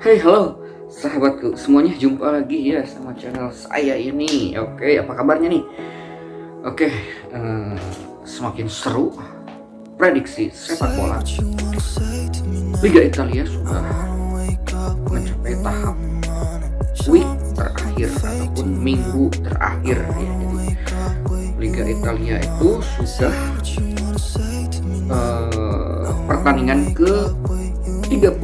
Hai, halo sahabatku semuanya, jumpa lagi ya sama channel saya ini. Oke, apa kabarnya nih? Oke, semakin seru prediksi sepak bola. Liga Italia sudah mencapai tahap week terakhir ataupun minggu terakhir ya. Jadi Liga Italia itu sudah pertandingan ke 38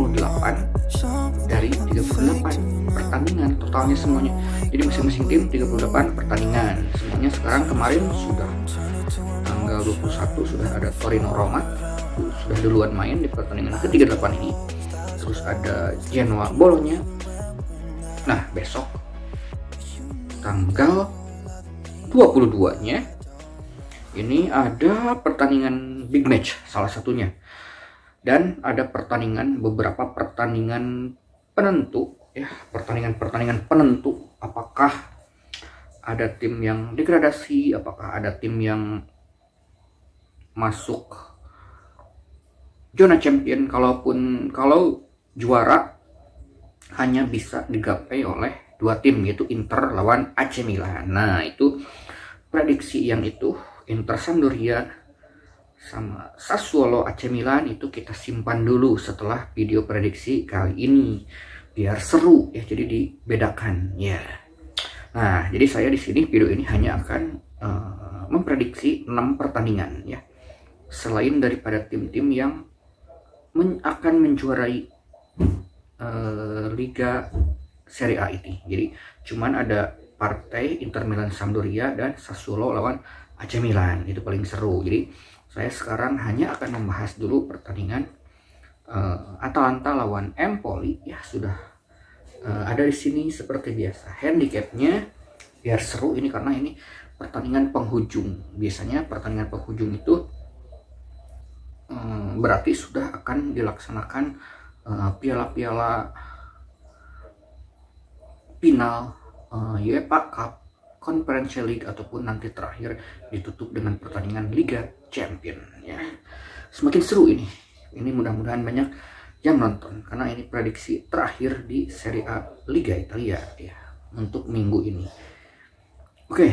dari 38 pertandingan totalnya semuanya. Jadi masing-masing tim 38 pertandingan semuanya. Sekarang kemarin sudah tanggal 21 sudah ada Torino Roma, sudah duluan main di pertandingan ke-38 ini. Terus ada Genoa Bologna. Nah, besok tanggal 22-nya ini ada pertandingan big match salah satunya. Dan ada beberapa pertandingan penentu ya, pertandingan penentu apakah ada tim yang degradasi, apakah ada tim yang masuk zona champion. Kalau juara hanya bisa digapai oleh dua tim, yaitu Inter lawan AC Milan. Nah, itu prediksi yang itu Inter Sampdoria sama Sassuolo AC Milan itu kita simpan dulu setelah video prediksi kali ini biar seru ya, jadi dibedakan ya. Nah, jadi saya di sini video ini hanya akan memprediksi 6 pertandingan ya, selain daripada tim-tim yang akan menjuarai Liga Serie A ini. Jadi cuman ada partai Inter Milan Sampdoria dan Sassuolo lawan AC Milan, itu paling seru. Jadi saya sekarang hanya akan membahas dulu pertandingan Atalanta lawan Empoli ya. Sudah ada di sini seperti biasa handicapnya biar seru ini, karena ini pertandingan penghujung. Biasanya pertandingan penghujung itu berarti sudah akan dilaksanakan piala-piala final UEFA Cup, Conference League, ataupun nanti terakhir ditutup dengan pertandingan Liga Champion ya. Semakin seru ini mudah-mudahan banyak yang nonton, karena ini prediksi terakhir di Serie A Liga Italia ya untuk minggu ini. Oke,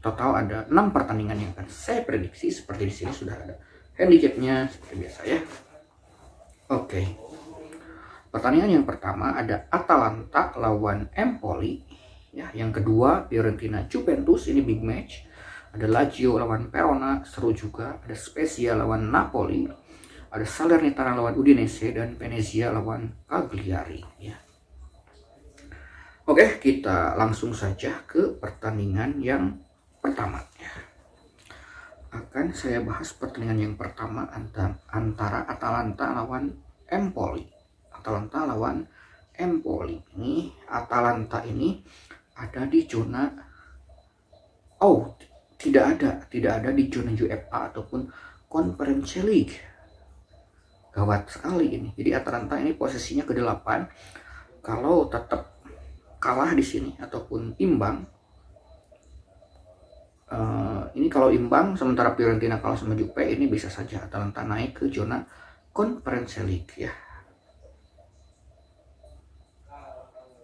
total ada 6 pertandingan yang akan saya prediksi. Seperti di sini sudah ada handicapnya seperti biasa ya. Oke, pertandingan yang pertama ada Atalanta lawan Empoli ya. Yang kedua Fiorentina Juventus, ini big match. Ada Lazio lawan Verona, seru juga. Ada Spezia lawan Napoli, ada Salernitana lawan Udinese, dan Venezia lawan Cagliari ya. Oke, kita langsung saja ke pertandingan yang pertama ya. Akan saya bahas pertandingan yang pertama antara Atalanta lawan Empoli. Atalanta lawan Empoli ini, Atalanta ini ada di zona tidak ada di zona UEFA ataupun Conference League. Gawat sekali ini. Jadi Atalanta ini posisinya ke-8. Kalau tetap kalah di sini ataupun imbang, ini kalau imbang sementara Fiorentina kalah sama Juve, ini bisa saja Atalanta naik ke zona Conference League ya.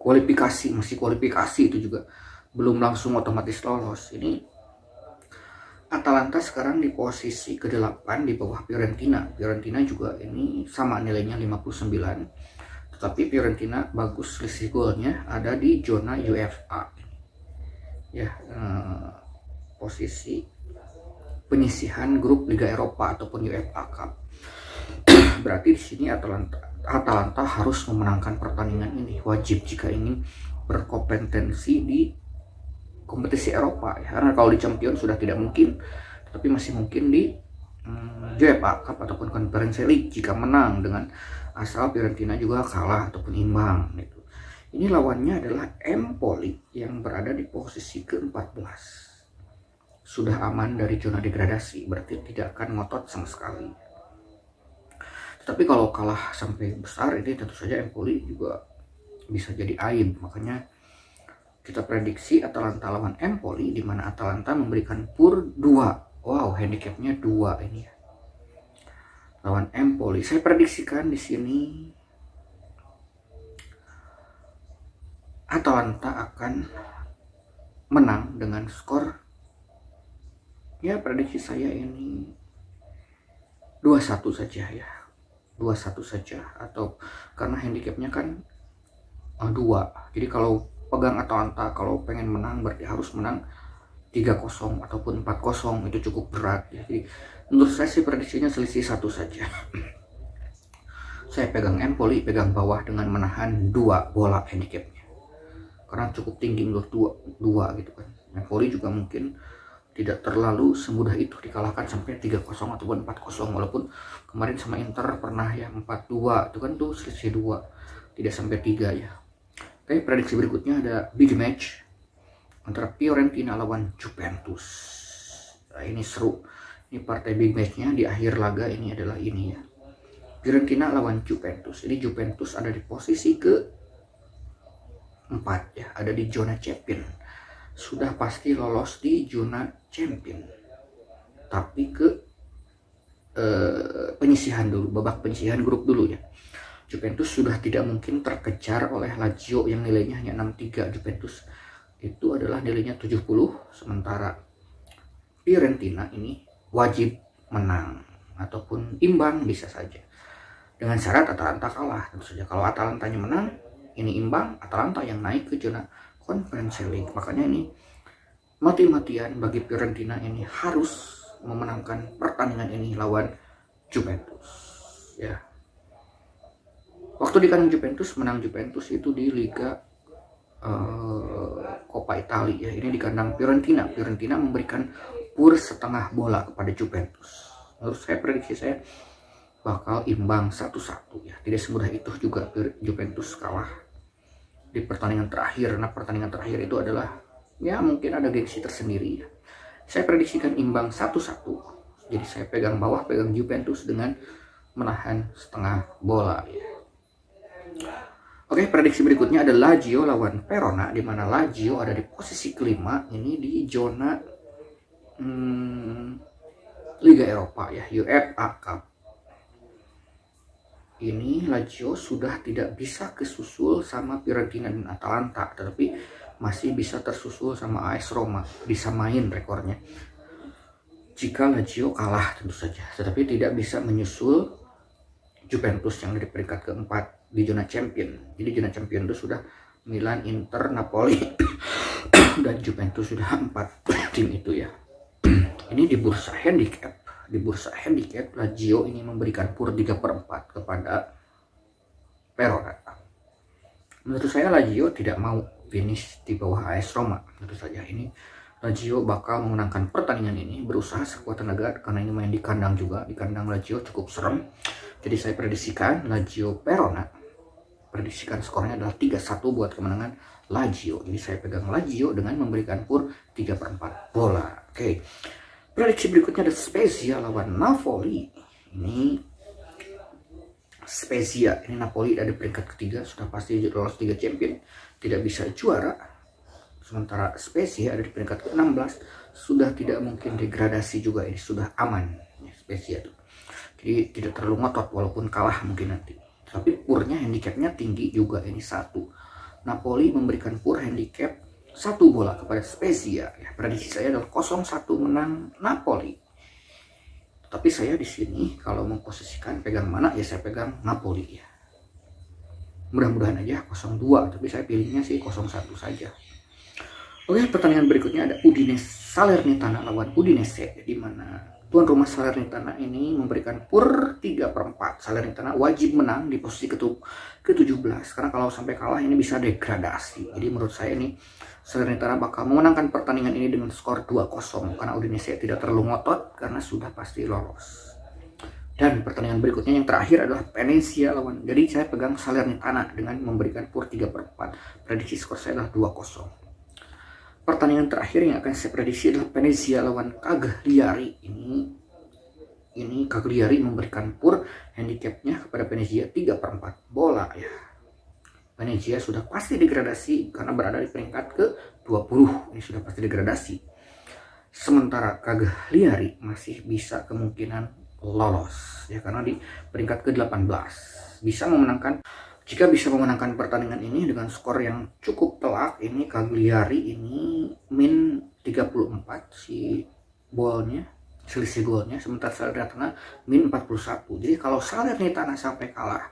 Masih kualifikasi itu juga belum langsung otomatis lolos. Ini Atalanta sekarang di posisi ke-8 di bawah Fiorentina. Fiorentina juga ini sama nilainya 59, tetapi Fiorentina bagus selisih golnya, ada di zona UEFA ya. Posisi penyisihan grup Liga Eropa ataupun UEFA Cup. Berarti di sini Atalanta harus memenangkan pertandingan ini, wajib jika ingin berkompetensi di kompetisi Eropa ya. Karena kalau di Champion sudah tidak mungkin, tapi masih mungkin di UEFA Cup ataupun Conference League jika menang, dengan asal Fiorentina juga kalah ataupun imbang gitu. Ini lawannya adalah Empoli yang berada di posisi ke-14. Sudah aman dari zona degradasi, berarti tidak akan ngotot sama sekali. Tapi kalau kalah sampai besar ini tentu saja Empoli juga bisa jadi aib. Makanya kita prediksi Atalanta lawan Empoli, di mana Atalanta memberikan PUR 2. Wow, handicapnya 2 ini ya. Lawan Empoli, saya prediksikan di sini Atalanta akan menang dengan skor, ya prediksi saya ini 2-1 saja ya. 2-1 saja, atau karena handicapnya kan 2. Jadi kalau pegang Atalanta, kalau pengen menang berarti harus menang 3-0 ataupun 4-0, itu cukup berat ya. Jadi menurut saya sih prediksinya selisih 1 saja. Saya pegang Empoli, pegang bawah dengan menahan 2 bola handicapnya. Karena cukup tinggi menurut 2 gitu kan. Empoli juga mungkin tidak terlalu semudah itu dikalahkan sampai 3-0 ataupun 4-0, walaupun kemarin sama Inter pernah ya 4-2, itu kan tuh selisih 2, tidak sampai 3 ya. Oke, prediksi berikutnya ada big match antara Fiorentina lawan Juventus. Nah, ini seru. Ini partai big matchnya di akhir laga ini adalah ini ya. Fiorentina lawan Juventus. Ini Juventus ada di posisi ke-4 ya, ada di zona champion. Sudah pasti lolos di zona champion. Tapi ke penyisihan dulu, babak penyisihan grup dulu ya. Juventus sudah tidak mungkin terkejar oleh Lazio yang nilainya hanya 63. Juventus itu adalah nilainya 70, sementara Fiorentina ini wajib menang ataupun imbang bisa saja. Dengan syarat Atalanta kalah tentu saja. Kalau Atalantanya menang, ini imbang, Atalanta yang naik ke zona Conference League. Makanya ini mati-matian bagi Fiorentina ini harus memenangkan pertandingan ini lawan Juventus ya. Waktu di kandang Juventus, menang Juventus itu di Liga Coppa Italia ya. Ini di kandang Fiorentina. Fiorentina memberikan pur setengah bola kepada Juventus. Menurut saya, prediksi saya bakal imbang 1-1 ya. Tidak semudah itu juga Juventus kalah di pertandingan terakhir. Nah, pertandingan terakhir itu adalah ya mungkin ada gengsi tersendiri ya. Saya prediksikan imbang 1-1. Jadi saya pegang bawah, pegang Juventus dengan menahan setengah bola ya. Oke, prediksi berikutnya ada Lazio lawan Verona, di mana Lazio ada di posisi kelima, ini di zona Liga Eropa ya, UEFA Cup. Ini Lazio sudah tidak bisa kesusul sama Fiorentina dan Atalanta, tetapi masih bisa tersusul sama AS Roma, bisa main rekornya jika Lazio kalah tentu saja, tetapi tidak bisa menyusul Juventus yang di peringkat keempat di zona champion. Jadi zona champion itu sudah Milan, Inter, Napoli dan Juventus, sudah 4 tim itu ya. Ini di bursa handicap. Di bursa handicap Lazio ini memberikan pur 3/4 kepada Verona. Menurut saya Lazio tidak mau finish di bawah AS Roma. Tentu saja ini Lazio bakal memenangkan pertandingan ini, berusaha sekuat tenaga karena ini main di kandang juga. Di kandang Lazio cukup serem. Jadi saya prediksikan Lazio Verona. Prediksikan skornya adalah 3-1 buat kemenangan Lazio. Jadi saya pegang Lazio dengan memberikan pur 3/4 bola. Oke. Prediksi berikutnya ada Spezia lawan Napoli. Ini Spezia, ini Napoli ada di peringkat ketiga, sudah pasti lolos Liga Champion, tidak bisa juara. Sementara Spezia ada di peringkat ke-16, sudah tidak mungkin degradasi juga, ini sudah aman ya, Spezia itu. Jadi tidak terlalu ngotot walaupun kalah mungkin nanti. Tapi purnya handicapnya tinggi juga, ini 1. Napoli memberikan pur handicap 1 bola kepada Spezia ya. Prediksi saya adalah 0-1 menang Napoli. Tapi saya di sini kalau memposisikan pegang mana ya, saya pegang Napoli ya. Mudah-mudahan aja 0-2, tapi saya pilihnya sih 0-1 saja. Oke, pertandingan berikutnya ada Udinese Salernitana lawan Udinese, di mana tuan rumah Salernitana ini memberikan pur 3/4. Salernitana wajib menang di posisi ke-17 karena kalau sampai kalah ini bisa degradasi. Jadi menurut saya ini Salernitana bakal memenangkan pertandingan ini dengan skor 2-0 karena Udinese tidak terlalu ngotot karena sudah pasti lolos. Dan pertandingan berikutnya yang terakhir adalah Venezia lawan. Jadi saya pegang Salernitana dengan memberikan pur 3/4. Prediksi skor saya adalah 2-0. Pertandingan terakhir yang akan saya prediksi adalah Venezia lawan Cagliari. Ini Cagliari memberikan pur handicapnya kepada Venezia 3/4 bola ya. Venezia sudah pasti degradasi karena berada di peringkat ke-20. Ini sudah pasti degradasi. Sementara Cagliari masih bisa kemungkinan lolos ya, karena di peringkat ke-18 bisa memenangkan Jika bisa memenangkan pertandingan ini dengan skor yang cukup telak, ini Cagliari ini min 34 si golnya, selisih golnya, sementara Salernitana min 41. Jadi kalau Salernitana sampai kalah,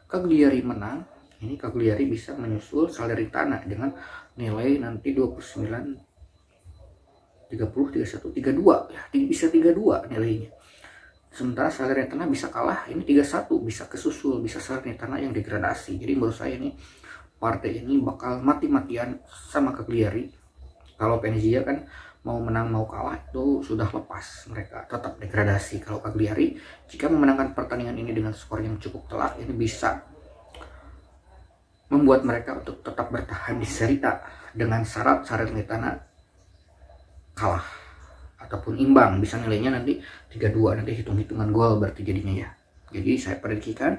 Cagliari menang, ini Cagliari bisa menyusul Salernitana dengan nilai nanti 29, 30, 31, 32 ya, bisa 32 nilainya. Sementara Salernitana bisa kalah, ini 31, bisa kesusul, bisa Salernitana yang degradasi. Jadi menurut saya ini partai ini bakal mati-matian sama Cagliari. Kalau Venezia kan mau menang mau kalah itu sudah lepas, mereka tetap degradasi. Kalau Cagliari jika memenangkan pertandingan ini dengan skor yang cukup telak, ini bisa membuat mereka untuk tetap bertahan di Serie A dengan syarat Salernitana kalah ataupun imbang, bisa nilainya nanti 32, nanti hitung-hitungan gol berarti jadinya ya. Jadi saya prediksikan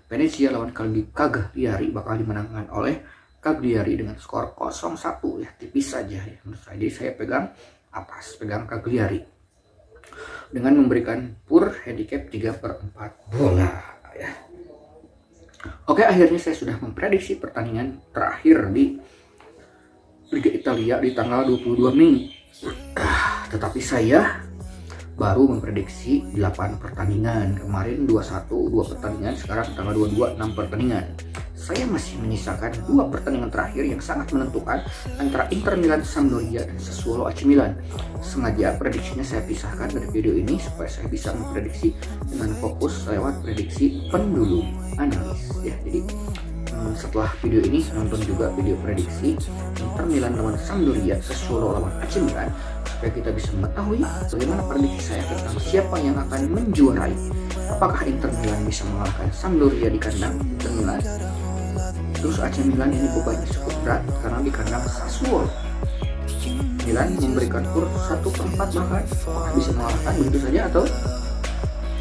Venezia lawan Cagliari bakal dimenangkan oleh Cagliari dengan skor 0-1 ya, tipis saja ya menurut saya. Jadi saya pegang atas, pegang Cagliari dengan memberikan pur handicap 3/4 bola ya. Oke, akhirnya saya sudah memprediksi pertandingan terakhir di Liga Italia di tanggal 22 Mei. Tetapi saya baru memprediksi 8 pertandingan. Kemarin 21, 2 pertandingan, sekarang tanggal 22, 6 pertandingan. Saya masih menyisakan 2 pertandingan terakhir yang sangat menentukan antara Inter Milan, Sampdoria, dan Sassuolo AC Milan. Sengaja prediksinya saya pisahkan dari video ini supaya saya bisa memprediksi dengan fokus lewat prediksi pendulu analis ya. Jadi setelah video ini nonton juga video prediksi Inter Milan lawan Sampdoria, Sassuolo lawan AC Milan, supaya kita bisa mengetahui bagaimana prediksi saya tentang siapa yang akan menjuarai. Apakah Inter Milan bisa mengalahkan Sampdoria di kandang Inter Milan? Terus AC Milan ini bebannya cukup berat karena di kandang Sassuolo. Milan memberikan kur 1/4 bahkan, apakah bisa mengalahkan begitu saja atau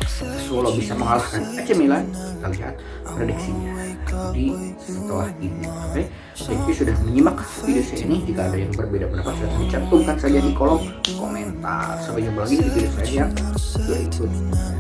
Sassuolo bisa mengalahkan AC Milan? Kita lihat prediksinya di setelah ini. Oke, thank you sudah menyimak video saya ini. Jika ada yang berbeda pendapat silahkan cantumkan saja di kolom komentar. Sampai jumpa lagi di video saya yang berikutnya.